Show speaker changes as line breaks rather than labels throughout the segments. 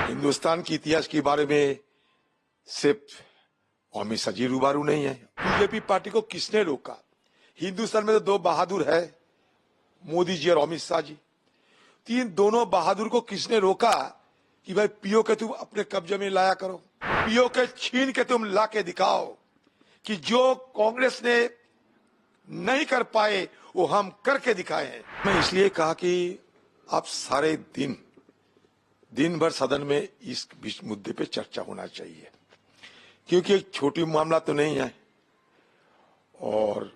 हिंदुस्तान के इतिहास के बारे में सिर्फ अमित शाह जी रूबरू नहीं है। बीजेपी पार्टी को किसने रोका? हिंदुस्तान में तो दो बहादुर है, मोदी जी और अमित शाह जी। तीन दोनों बहादुर को किसने रोका कि भाई पीओ के तुम अपने कब्जे में लाया करो, पीओ के छीन के तुम ला के दिखाओ कि जो कांग्रेस ने नहीं कर पाए वो हम करके दिखाए हैं। मैं इसलिए कहा कि आप सारे दिन भर सदन में इस मुद्दे पे चर्चा होना चाहिए, क्योंकि एक छोटी मामला तो नहीं है और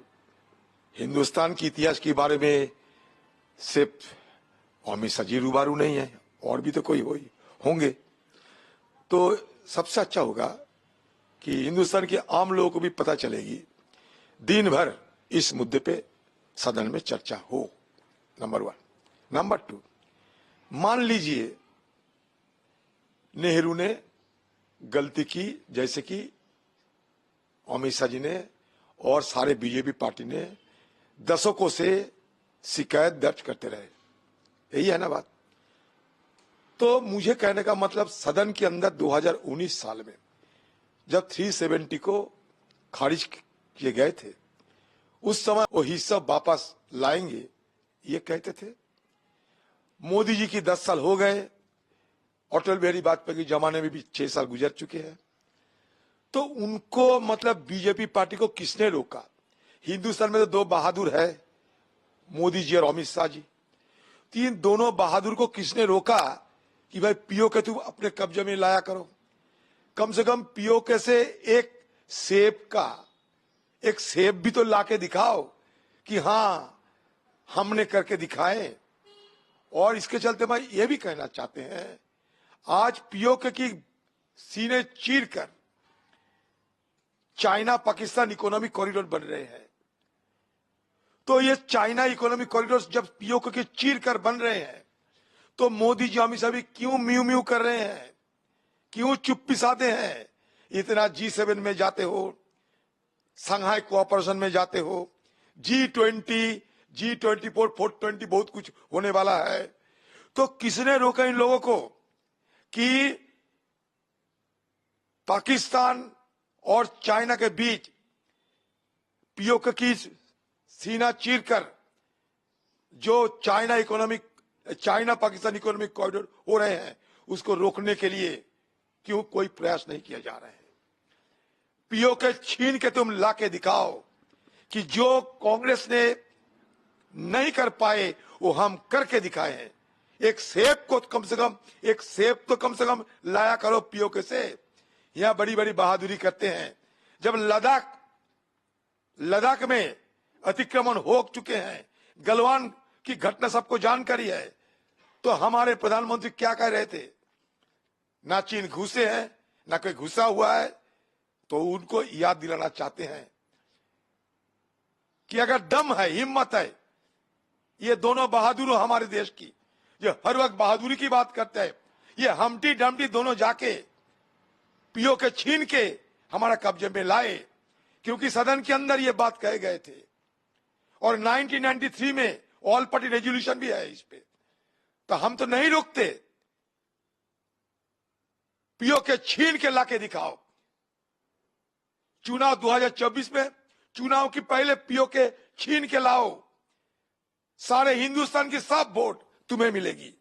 हिंदुस्तान के इतिहास के बारे में सिर्फ अमित शाह जी रूबरू नहीं है, और भी तो कोई होंगे। तो सबसे अच्छा होगा कि हिंदुस्तान के आम लोगों को भी पता चलेगी, दिन भर इस मुद्दे पे सदन में चर्चा हो। नंबर 1। नंबर 2, मान लीजिए नेहरू ने गलती की, जैसे कि अमित शाह जी ने और सारे बीजेपी पार्टी ने दशकों से शिकायत दर्ज करते रहे, यही है ना बात। तो मुझे कहने का मतलब, सदन के अंदर 2019 साल में जब 370 को खारिज किए गए थे, उस समय वो हिस्सा वापस लाएंगे ये कहते थे। मोदी जी की 10 साल हो गए, अटल बिहारी वाजपेयी के जमाने में भी 6 साल गुजर चुके हैं। तो उनको मतलब बीजेपी पार्टी को किसने रोका? हिंदुस्तान में तो दो बहादुर है, मोदी जी और अमित शाह जी। तीन दोनों बहादुर को किसने रोका कि भाई पीओ के तुम अपने कब्जे में लाया करो? कम से कम पीओ के से एक सेब भी तो लाके दिखाओ कि हाँ हमने करके दिखाए। और इसके चलते मैं ये भी कहना चाहते हैं, आज पीओके की सीने चीरकर चाइना पाकिस्तान इकोनॉमिक कॉरिडोर बन रहे हैं। तो ये चाइना इकोनॉमिक कॉरिडोर जब पीओके के चीरकर बन रहे हैं, तो मोदी जी अमित शाह भी क्यों म्यू म्यू कर रहे हैं, क्यों चुप पिसाते हैं? इतना G7 में जाते हो, संघाई कोऑपरेशन में जाते हो, G20, G24, 420 बहुत कुछ होने वाला है। तो किसने रोका इन लोगों को कि पाकिस्तान और चाइना के बीच पीओके की सीना चीरकर जो चाइना पाकिस्तान इकोनॉमिक कॉरिडोर हो रहे हैं, उसको रोकने के लिए क्यों कोई प्रयास नहीं किया जा रहा है? पीओके छीन के तुम ला के दिखाओ कि जो कांग्रेस ने नहीं कर पाए वो हम करके दिखाए हैं। एक सेब तो कम से कम लाया करो पीओके से। यहां बड़ी बड़ी बहादुरी करते हैं। जब लद्दाख में अतिक्रमण हो चुके हैं, गलवान की घटना सबको जानकारी है, तो हमारे प्रधानमंत्री क्या कह रहे थे? ना चीन घुसे हैं, ना कोई घुसा हुआ है। तो उनको याद दिलाना चाहते हैं कि अगर दम है, हिम्मत है, ये दोनों बहादुर हमारे देश की, जो हर वक्त बहादुरी की बात करते हैं, ये हमटी डमटी दोनों जाके पीओके छीन के हमारा कब्जे में लाए, क्योंकि सदन के अंदर ये बात कहे गए थे। और 1993 में ऑल पार्टी रेजोल्यूशन भी है इस पे। तो हम तो नहीं रुकते, पीओके छीन के लाके दिखाओ। चुनाव 2024 में, चुनाव की पहले पीओके छीन के लाओ, सारे हिंदुस्तान की सब वोट तुम्हें मिलेगी।